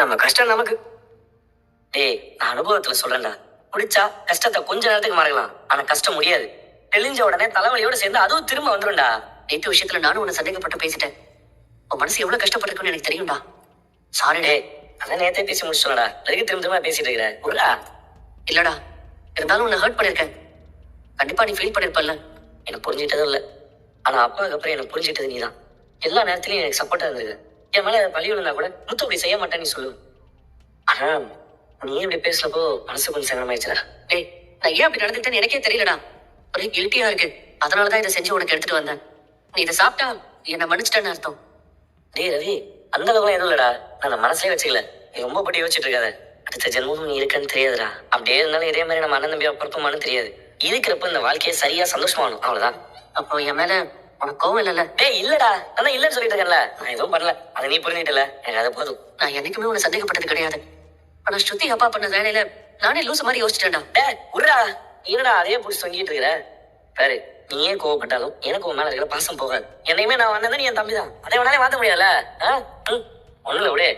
நம்ம கஷ்டம் நமக்கு. டேய், நான் அனுபவத்துல சொல்றேன்டா. குடிச்சா கஷ்டத்தை கொஞ்ச நேரத்துக்கு மறக்கலாம், ஆனா கஷ்டம் முடியாது. தெளிஞ்ச உடனே தலைவலியோட சேர்ந்து அதுவும் திரும்ப வந்துரும்டா. நேத்து விஷயத்துல நானும் உன்னை சந்தேகப்பட்டு பேசிட்டேன். உன் மனசு எவ்வளவு கஷ்டப்பட்டிருக்குன்னு எனக்கு தெரியும்டா. சாரி டேய், அதான் நேத்தே பேசி முடிச்சிட்டோம்டா. அதுக்கு திரும்ப திரும்ப பேசிட்டு இருக்கிற உருடா. இல்லடா, இருந்தாலும் உன்னை ஹர்ட் பண்ணிருக்கேன். கண்டிப்பா நீ ஃபீல் பண்ணிருப்பல்ல. எனக்கு புரிஞ்சிட்டதும் இல்லை, ஆனா அப்பாவுக்கு அப்புறம் எனக்கு புரிஞ்சிட்டது நீதான். எல்லா நேரத்திலயும் எனக்கு சப்போர்ட்டா இருந்திருக்கு. என் மேல பழி விழுந்தா கூட முத்து அப்படி செய்ய மாட்டேன்னு நீ சொல்லு. ஆனா நீ இப்படி பேசுறப்போ மனசு கொஞ்சம் சங்கடமாயிடுச்சுடா. டேய், நான் ஏன் அப்படி நடந்துக்கிட்டேன்னு எனக்கே தெரியலடா. ஒரே கில்ட்டியா இருக்கு. அதனாலதான் இதை செஞ்சு உனக்கு எடுத்துட்டு வந்தேன். நீ இதை சாப்பிட்டா என்னை மன்னிச்சிட்டேன்னு அர்த்தம். டேய் ரவி, அந்த அளவுலாம் எதுவும் இல்லடா. நான் மனசுலயே வச்சுக்கல. நீ ரொம்ப படி யோசிச்சுட்டு இருக்காத. அடுத்த ஜென்மமும் நீ இருக்கன்னு தெரியாதுடா. அப்படியே இருந்தாலும் இதே மாதிரி நம்ம அண்ணன் தம்பியா பிறப்போமான்னு தெரியாது. இருக்கிறப்ப இந்த வாழ்க்கையை சரியா சந்தோஷமாகணும், அவ்வளவுதான். அப்போ என் மேல உனக்கு கோவம் இல்லைல்ல? டேய் இல்லடா, நான் இல்லன்னு சொல்லிட்டு இருக்கேன்ல. நான் எதுவும் பண்ணல, அதை நீ புரிஞ்சிட்டல. எனக்கு அது போதும். நான் என்னைக்குமே உன்னை சந்தேகப்பட்டது கிடையாது. ஆனா ஸ்ருதி அப்பா பண்ண வேலையில நானே லூசு மாதிரி யோசிச்சிட்டேன்டா. டேய் உர்ரா, என்னடா அதே புடிச்சு தொங்கிட்டு இருக்கிற பாரு. நீ ஏன் கோவப்பட்டாலும் எனக்கு உன் மேல இருக்கிற பாசம் போகாது. என்னையுமே நான் வந்தேன், நீ என் தம்பி தான். அதை வேணாலே மாத்த முடியாதுல்ல. ஒண்ணுல விடு.